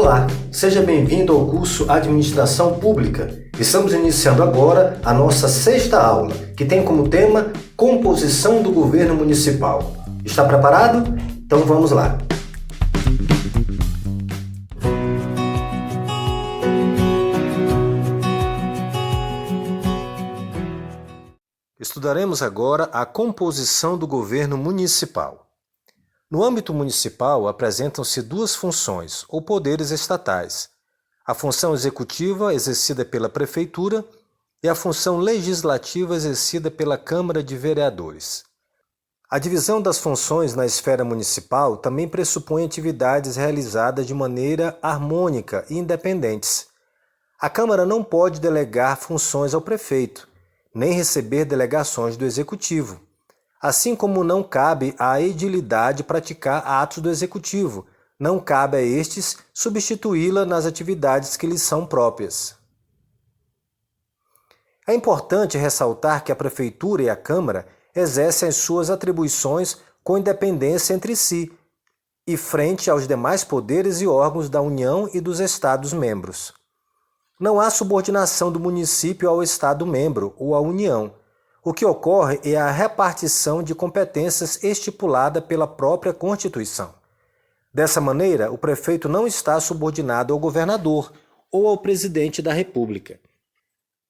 Olá, seja bem-vindo ao curso Administração Pública. Estamos iniciando agora a nossa sexta aula, que tem como tema Composição do Governo Municipal. Está preparado? Então vamos lá! Estudaremos agora a composição do governo municipal. No âmbito municipal, apresentam-se duas funções, ou poderes estatais: a função executiva, exercida pela Prefeitura, e a função legislativa, exercida pela Câmara de Vereadores. A divisão das funções na esfera municipal também pressupõe atividades realizadas de maneira harmônica e independentes. A Câmara não pode delegar funções ao prefeito, nem receber delegações do Executivo. Assim como não cabe à edilidade praticar atos do Executivo, não cabe a estes substituí-la nas atividades que lhes são próprias. É importante ressaltar que a Prefeitura e a Câmara exercem as suas atribuições com independência entre si e frente aos demais poderes e órgãos da União e dos Estados-membros. Não há subordinação do município ao Estado-membro ou à União. O que ocorre é a repartição de competências estipulada pela própria Constituição. Dessa maneira, o prefeito não está subordinado ao governador ou ao presidente da República.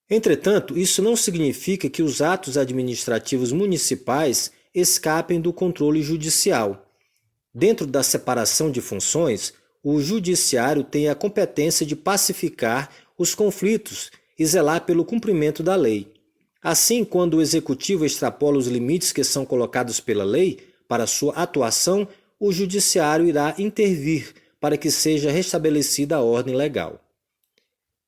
Entretanto, isso não significa que os atos administrativos municipais escapem do controle judicial. Dentro da separação de funções, o judiciário tem a competência de pacificar os conflitos e zelar pelo cumprimento da lei. Assim, quando o Executivo extrapola os limites que são colocados pela lei para sua atuação, o Judiciário irá intervir para que seja restabelecida a ordem legal.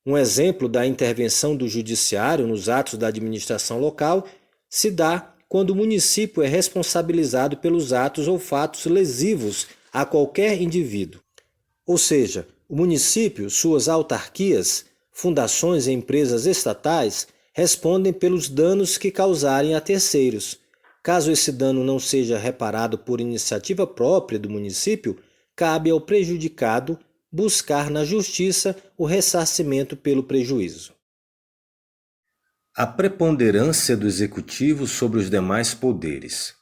Um exemplo da intervenção do Judiciário nos atos da administração local se dá quando o município é responsabilizado pelos atos ou fatos lesivos a qualquer indivíduo. Ou seja, o município, suas autarquias, fundações e empresas estatais respondem pelos danos que causarem a terceiros. Caso esse dano não seja reparado por iniciativa própria do município, cabe ao prejudicado buscar na justiça o ressarcimento pelo prejuízo. A preponderância do Executivo sobre os demais poderes.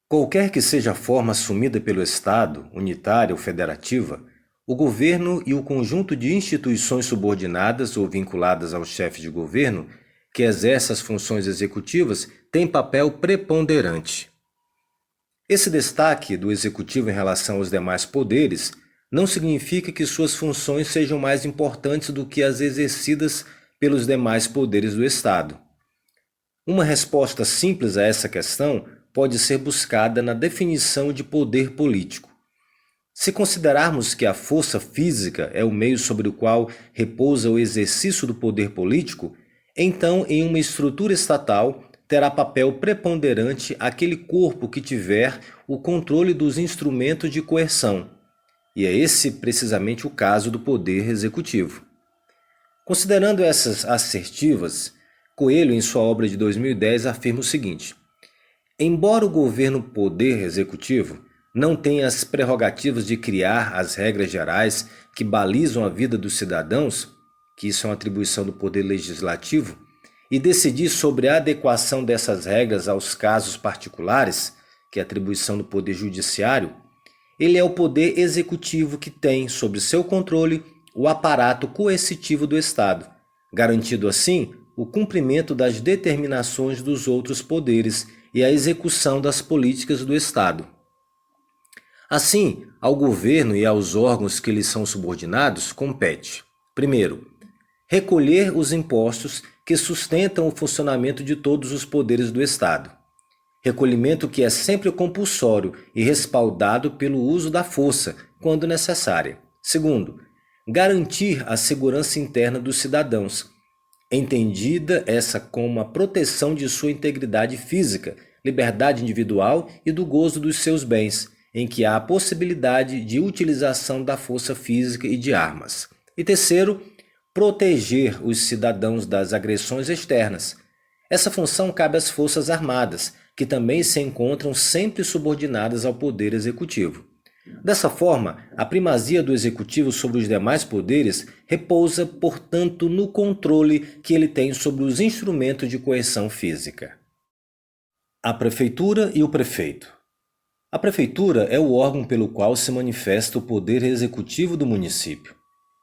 Qualquer que seja a forma assumida pelo Estado, unitária ou federativa, o governo e o conjunto de instituições subordinadas ou vinculadas ao chefe de governo que exerce as funções executivas têm papel preponderante. Esse destaque do Executivo em relação aos demais poderes não significa que suas funções sejam mais importantes do que as exercidas pelos demais poderes do Estado. Uma resposta simples a essa questão pode ser buscada na definição de poder político. Se considerarmos que a força física é o meio sobre o qual repousa o exercício do poder político, então, em uma estrutura estatal, terá papel preponderante aquele corpo que tiver o controle dos instrumentos de coerção. E é esse precisamente o caso do Poder Executivo. Considerando essas assertivas, Coelho, em sua obra de 2010, afirma o seguinte: embora o governo Poder Executivo não tenha as prerrogativas de criar as regras gerais que balizam a vida dos cidadãos, que isso é uma atribuição do Poder Legislativo, e decidir sobre a adequação dessas regras aos casos particulares, que é a atribuição do Poder Judiciário, ele é o Poder Executivo que tem, sob seu controle, o aparato coercitivo do Estado, garantindo assim o cumprimento das determinações dos outros poderes e a execução das políticas do Estado. Assim, ao governo e aos órgãos que lhes são subordinados, compete: primeiro, recolher os impostos que sustentam o funcionamento de todos os poderes do Estado. Recolhimento que é sempre compulsório e respaldado pelo uso da força, quando necessária. Segundo, garantir a segurança interna dos cidadãos, entendida essa como a proteção de sua integridade física, liberdade individual e do gozo dos seus bens, em que há a possibilidade de utilização da força física e de armas. E terceiro, proteger os cidadãos das agressões externas. Essa função cabe às Forças Armadas, que também se encontram sempre subordinadas ao Poder Executivo. Dessa forma, a primazia do executivo sobre os demais poderes repousa, portanto, no controle que ele tem sobre os instrumentos de coerção física. A prefeitura e o prefeito. A prefeitura é o órgão pelo qual se manifesta o poder executivo do município.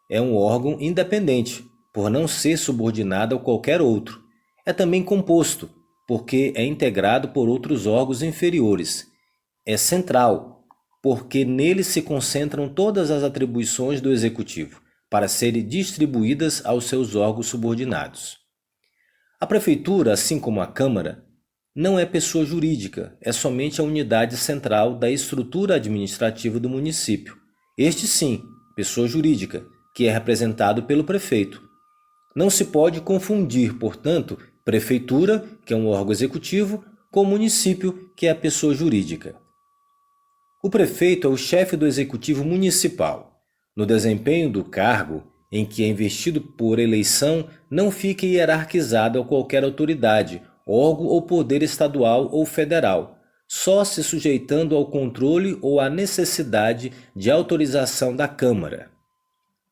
É um órgão independente, por não ser subordinado a qualquer outro. É também composto, porque é integrado por outros órgãos inferiores. É central, porque nele se concentram todas as atribuições do executivo, para serem distribuídas aos seus órgãos subordinados. A prefeitura, assim como a Câmara, não é pessoa jurídica, é somente a unidade central da estrutura administrativa do município. Este sim, pessoa jurídica, que é representado pelo prefeito. Não se pode confundir, portanto, prefeitura, que é um órgão executivo, com município, que é a pessoa jurídica. O prefeito é o chefe do executivo municipal. No desempenho do cargo, em que é investido por eleição, não fica hierarquizado a qualquer autoridade, órgão ou poder estadual ou federal, só se sujeitando ao controle ou à necessidade de autorização da Câmara.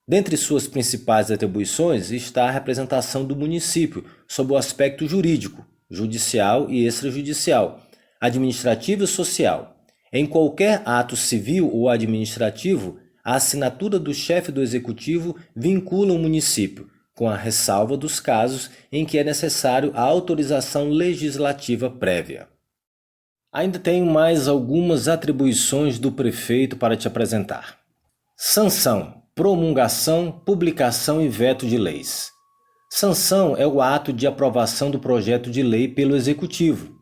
Dentre suas principais atribuições está a representação do município sob o aspecto jurídico, judicial e extrajudicial, administrativo e social. Em qualquer ato civil ou administrativo, a assinatura do chefe do executivo vincula o município, com a ressalva dos casos em que é necessário a autorização legislativa prévia. Ainda tenho mais algumas atribuições do prefeito para te apresentar. Sanção, promulgação, publicação e veto de leis. Sanção é o ato de aprovação do projeto de lei pelo executivo.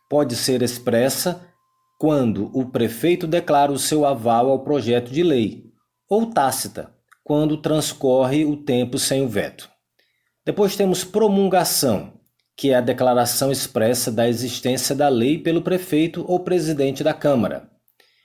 Pode ser expressa quando o prefeito declara o seu aval ao projeto de lei, ou tácita, quando transcorre o tempo sem o veto. Depois temos promulgação, que é a declaração expressa da existência da lei pelo prefeito ou presidente da Câmara,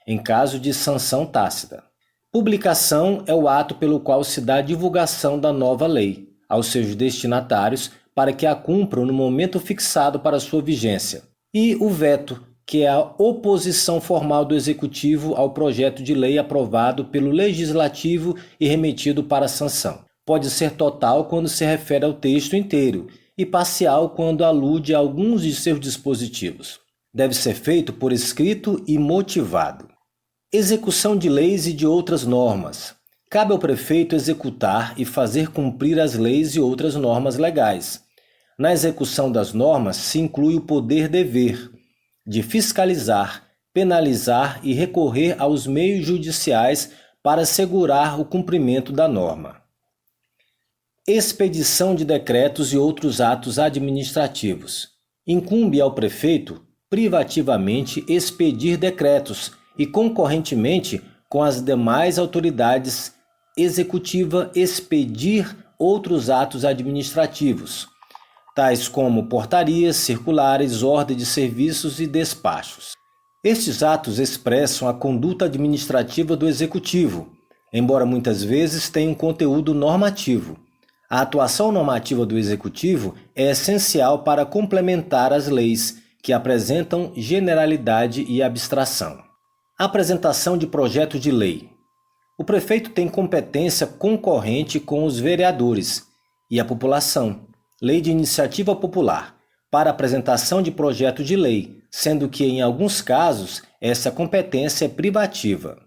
em caso de sanção tácita. Publicação é o ato pelo qual se dá a divulgação da nova lei aos seus destinatários para que a cumpram no momento fixado para sua vigência. E o veto, que é a oposição formal do Executivo ao projeto de lei aprovado pelo Legislativo e remetido para sanção. Pode ser total quando se refere ao texto inteiro e parcial quando alude a alguns de seus dispositivos. Deve ser feito por escrito e motivado. Execução de leis e de outras normas. Cabe ao prefeito executar e fazer cumprir as leis e outras normas legais. Na execução das normas se inclui o poder-dever de fiscalizar, penalizar e recorrer aos meios judiciais para assegurar o cumprimento da norma. Expedição de decretos e outros atos administrativos. Incumbe ao prefeito, privativamente, expedir decretos e, concorrentemente, com as demais autoridades executiva, expedir outros atos administrativos, tais como portarias, circulares, ordem de serviços e despachos. Estes atos expressam a conduta administrativa do executivo, embora muitas vezes tenham conteúdo normativo. A atuação normativa do executivo é essencial para complementar as leis, que apresentam generalidade e abstração. Apresentação de projeto de lei. O prefeito tem competência concorrente com os vereadores e a população, lei de iniciativa popular, para apresentação de projeto de lei, sendo que, em alguns casos, essa competência é privativa.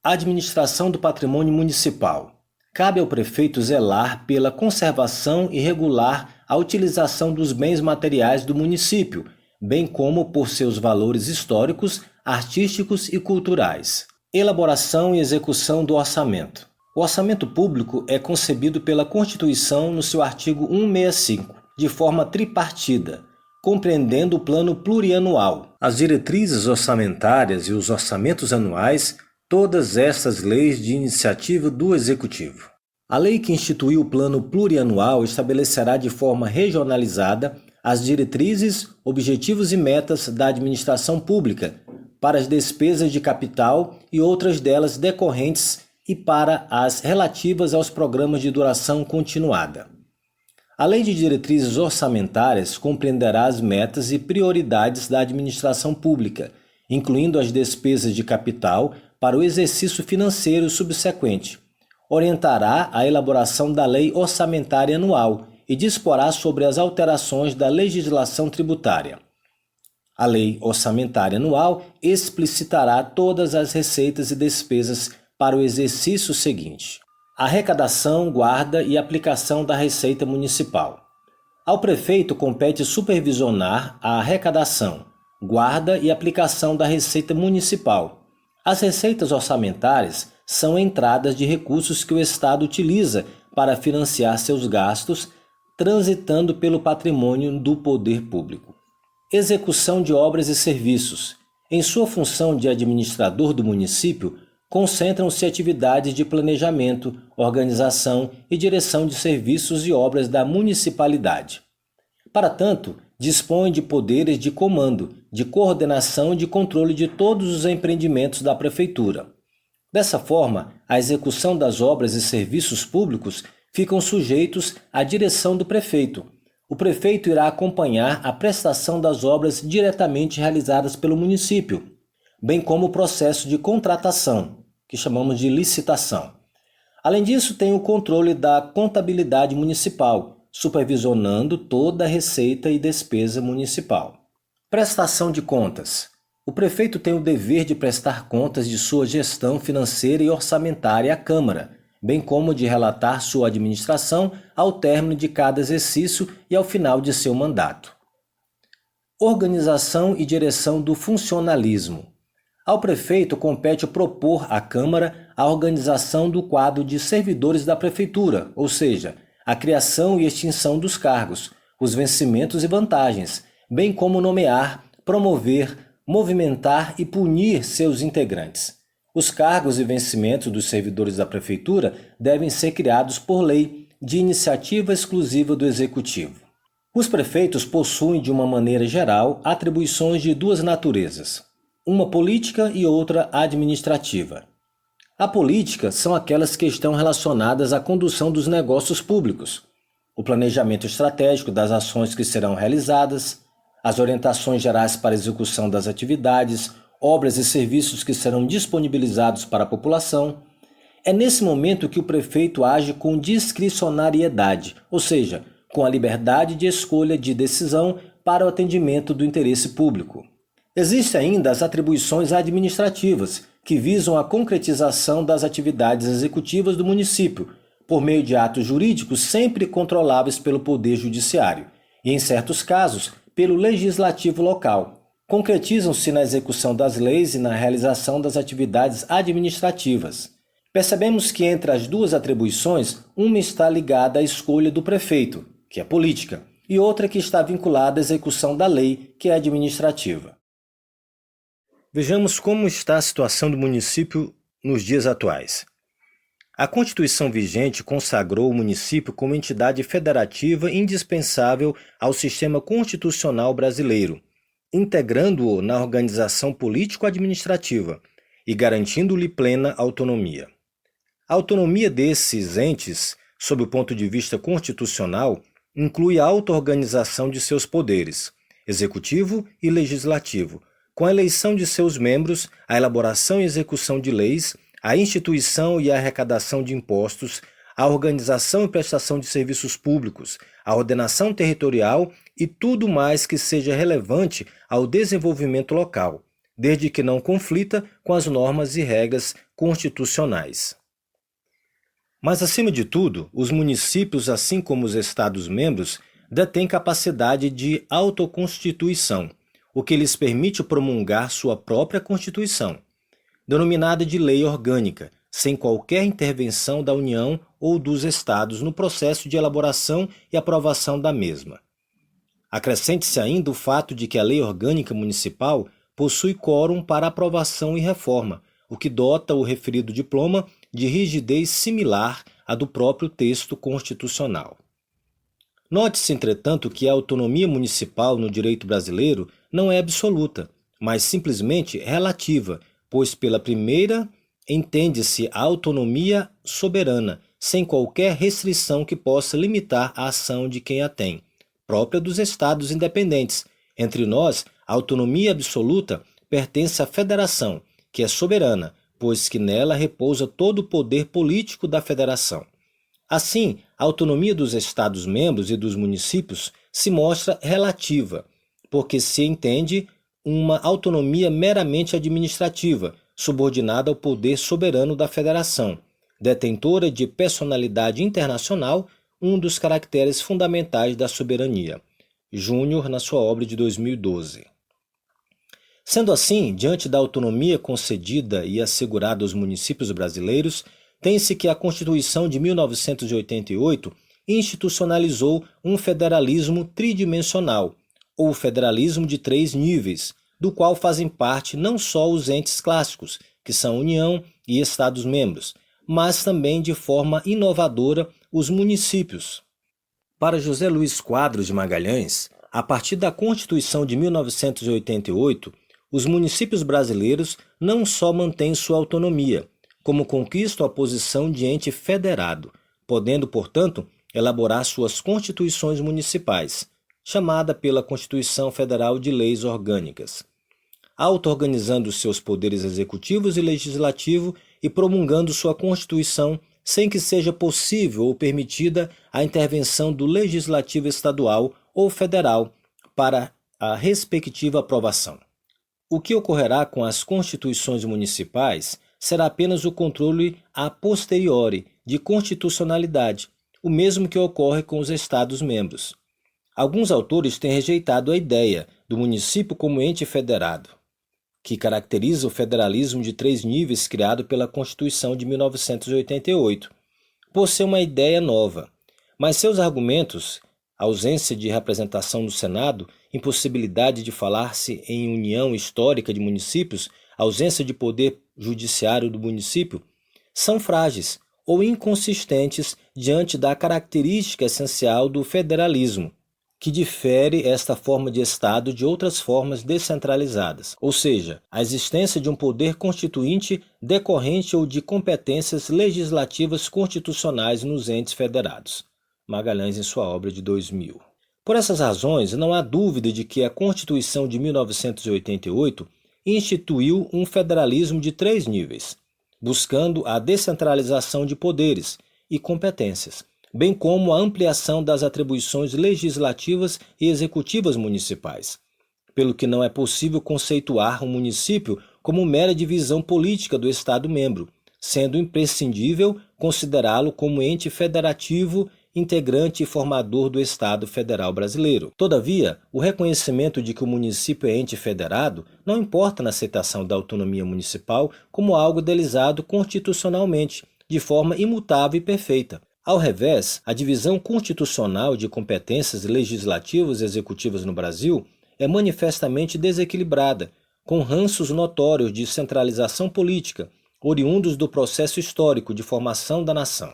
Administração do patrimônio municipal. Cabe ao prefeito zelar pela conservação e regular a utilização dos bens materiais do município, bem como por seus valores históricos, artísticos e culturais. Elaboração e execução do orçamento. O orçamento público é concebido pela Constituição no seu artigo 165, de forma tripartida, compreendendo o plano plurianual, as diretrizes orçamentárias e os orçamentos anuais, todas estas leis de iniciativa do Executivo. A lei que instituiu o plano plurianual estabelecerá de forma regionalizada as diretrizes, objetivos e metas da administração pública para as despesas de capital e outras delas decorrentes e para as relativas aos programas de duração continuada. A Lei de Diretrizes Orçamentárias compreenderá as metas e prioridades da administração pública, incluindo as despesas de capital para o exercício financeiro subsequente. Orientará a elaboração da Lei Orçamentária Anual e disporá sobre as alterações da legislação tributária. A Lei Orçamentária Anual explicitará todas as receitas e despesas para o exercício seguinte. Arrecadação, guarda e aplicação da Receita Municipal. Ao prefeito compete supervisionar a arrecadação, guarda e aplicação da Receita Municipal. As receitas orçamentárias são entradas de recursos que o Estado utiliza para financiar seus gastos, transitando pelo patrimônio do poder público. Execução de obras e serviços. Em sua função de administrador do município, concentram-se atividades de planejamento, organização e direção de serviços e obras da municipalidade. Para tanto, dispõe de poderes de comando, de coordenação e de controle de todos os empreendimentos da prefeitura. Dessa forma, a execução das obras e serviços públicos ficam sujeitos à direção do prefeito. O prefeito irá acompanhar a prestação das obras diretamente realizadas pelo município, bem como o processo de contratação, que chamamos de licitação. Além disso, tem o controle da contabilidade municipal, supervisionando toda a receita e despesa municipal. Prestação de contas. O prefeito tem o dever de prestar contas de sua gestão financeira e orçamentária à Câmara, bem como de relatar sua administração ao término de cada exercício e ao final de seu mandato. Organização e direção do funcionalismo. Ao prefeito compete propor à Câmara a organização do quadro de servidores da prefeitura, ou seja, a criação e extinção dos cargos, os vencimentos e vantagens, bem como nomear, promover, movimentar e punir seus integrantes. Os cargos e vencimentos dos servidores da prefeitura devem ser criados por lei, de iniciativa exclusiva do Executivo. Os prefeitos possuem, de uma maneira geral, atribuições de duas naturezas, uma política e outra administrativa. A política são aquelas que estão relacionadas à condução dos negócios públicos, o planejamento estratégico das ações que serão realizadas, as orientações gerais para a execução das atividades, obras e serviços que serão disponibilizados para a população. É nesse momento que o prefeito age com discricionariedade, ou seja, com a liberdade de escolha de decisão para o atendimento do interesse público. Existem ainda as atribuições administrativas, que visam a concretização das atividades executivas do município, por meio de atos jurídicos sempre controláveis pelo Poder Judiciário, e, em certos casos, pelo Legislativo local. Concretizam-se na execução das leis e na realização das atividades administrativas. Percebemos que entre as duas atribuições, uma está ligada à escolha do prefeito, que é política, e outra que está vinculada à execução da lei, que é administrativa. Vejamos como está a situação do município nos dias atuais. A Constituição vigente consagrou o município como entidade federativa indispensável ao sistema constitucional brasileiro, integrando-o na organização político-administrativa e garantindo-lhe plena autonomia. A autonomia desses entes, sob o ponto de vista constitucional, inclui a auto-organização de seus poderes, executivo e legislativo, com a eleição de seus membros, a elaboração e execução de leis, a instituição e a arrecadação de impostos, a organização e prestação de serviços públicos, a ordenação territorial e tudo mais que seja relevante ao desenvolvimento local, desde que não conflita com as normas e regras constitucionais. Mas, acima de tudo, os municípios, assim como os Estados-membros, detêm capacidade de autoconstituição, o que lhes permite promulgar sua própria Constituição, denominada de Lei Orgânica, sem qualquer intervenção da União ou dos Estados no processo de elaboração e aprovação da mesma. Acrescente-se ainda o fato de que a Lei Orgânica Municipal possui quórum para aprovação e reforma, o que dota o referido diploma de rigidez similar à do próprio texto constitucional. Note-se, entretanto, que a autonomia municipal no direito brasileiro não é absoluta, mas simplesmente relativa, pois pela primeira entende-se a autonomia soberana, sem qualquer restrição que possa limitar a ação de quem a tem, própria dos Estados independentes. Entre nós, a autonomia absoluta pertence à federação, que é soberana, pois que nela repousa todo o poder político da federação. Assim, a autonomia dos Estados-membros e dos municípios se mostra relativa, porque se entende uma autonomia meramente administrativa, subordinada ao poder soberano da federação, detentora de personalidade internacional, um dos caracteres fundamentais da soberania. Júnior, na sua obra de 2012. Sendo assim, diante da autonomia concedida e assegurada aos municípios brasileiros, tem-se que a Constituição de 1988 institucionalizou um federalismo tridimensional, ou federalismo de 3 níveis, do qual fazem parte não só os entes clássicos, que são União e Estados-membros, mas também de forma inovadora os municípios. Para José Luiz Quadros de Magalhães, a partir da Constituição de 1988, os municípios brasileiros não só mantêm sua autonomia, como conquistam a posição de ente federado, podendo, portanto, elaborar suas constituições municipais, chamada pela Constituição Federal de Leis Orgânicas, auto-organizando seus poderes executivos e legislativo e promulgando sua Constituição sem que seja possível ou permitida a intervenção do Legislativo Estadual ou Federal para a respectiva aprovação. O que ocorrerá com as constituições municipais será apenas o controle a posteriori de constitucionalidade, o mesmo que ocorre com os Estados-membros. Alguns autores têm rejeitado a ideia do município como ente federado, que caracteriza o federalismo de 3 níveis criado pela Constituição de 1988, por ser uma ideia nova. Mas seus argumentos, ausência de representação no Senado, impossibilidade de falar-se em união histórica de municípios, ausência de poder judiciário do município, são frágeis ou inconsistentes diante da característica essencial do federalismo, que difere esta forma de Estado de outras formas descentralizadas, ou seja, a existência de um poder constituinte decorrente ou de competências legislativas constitucionais nos entes federados. Magalhães em sua obra de 2000. Por essas razões, não há dúvida de que a Constituição de 1988 instituiu um federalismo de 3 níveis, buscando a descentralização de poderes e competências, bem como a ampliação das atribuições legislativas e executivas municipais, pelo que não é possível conceituar um município como mera divisão política do Estado-membro, sendo imprescindível considerá-lo como ente federativo, integrante e formador do Estado Federal Brasileiro. Todavia, o reconhecimento de que o município é ente federado não importa na aceitação da autonomia municipal como algo idealizado constitucionalmente, de forma imutável e perfeita. Ao revés, a divisão constitucional de competências legislativas e executivas no Brasil é manifestamente desequilibrada, com ranços notórios de centralização política, oriundos do processo histórico de formação da nação.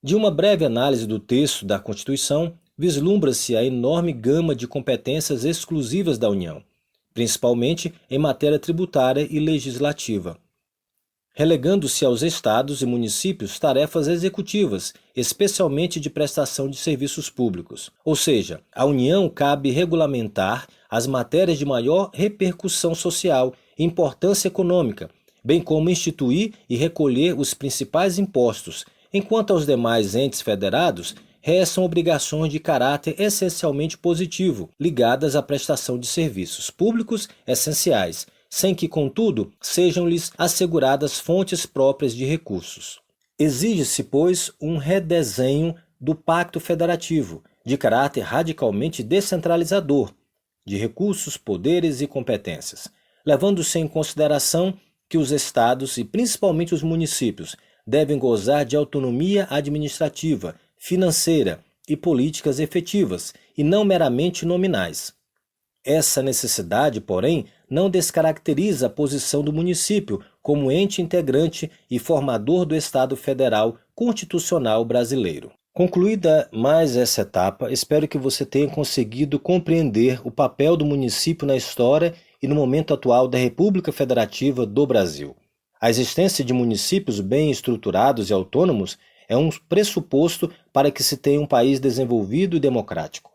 De uma breve análise do texto da Constituição, vislumbra-se a enorme gama de competências exclusivas da União, principalmente em matéria tributária e legislativa, relegando-se aos estados e municípios tarefas executivas, especialmente de prestação de serviços públicos. Ou seja, à União cabe regulamentar as matérias de maior repercussão social e importância econômica, bem como instituir e recolher os principais impostos, enquanto aos demais entes federados restam obrigações de caráter essencialmente positivo, ligadas à prestação de serviços públicos essenciais, sem que, contudo, sejam-lhes asseguradas fontes próprias de recursos. Exige-se, pois, um redesenho do Pacto Federativo, de caráter radicalmente descentralizador, de recursos, poderes e competências, levando-se em consideração que os estados e principalmente os municípios devem gozar de autonomia administrativa, financeira e políticas efetivas, e não meramente nominais. Essa necessidade, porém, não descaracteriza a posição do município como ente integrante e formador do Estado Federal Constitucional brasileiro. Concluída mais essa etapa, espero que você tenha conseguido compreender o papel do município na história e no momento atual da República Federativa do Brasil. A existência de municípios bem estruturados e autônomos é um pressuposto para que se tenha um país desenvolvido e democrático.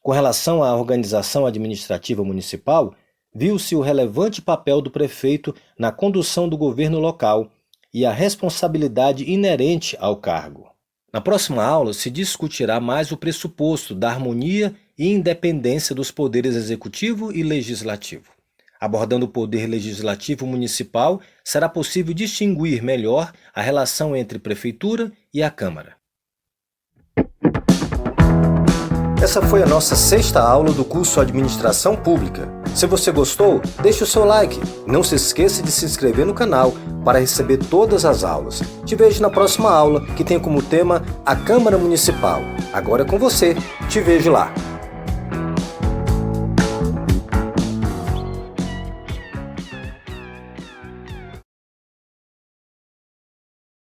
Com relação à organização administrativa municipal, viu-se o relevante papel do prefeito na condução do governo local e a responsabilidade inerente ao cargo. Na próxima aula se discutirá mais o pressuposto da harmonia e independência dos poderes executivo e legislativo. Abordando o poder legislativo municipal, será possível distinguir melhor a relação entre prefeitura e a Câmara. Essa foi a nossa 6ª aula do curso Administração Pública. Se você gostou, deixe o seu like. Não se esqueça de se inscrever no canal para receber todas as aulas. Te vejo na próxima aula, que tem como tema a Câmara Municipal. Agora é com você. Te vejo lá.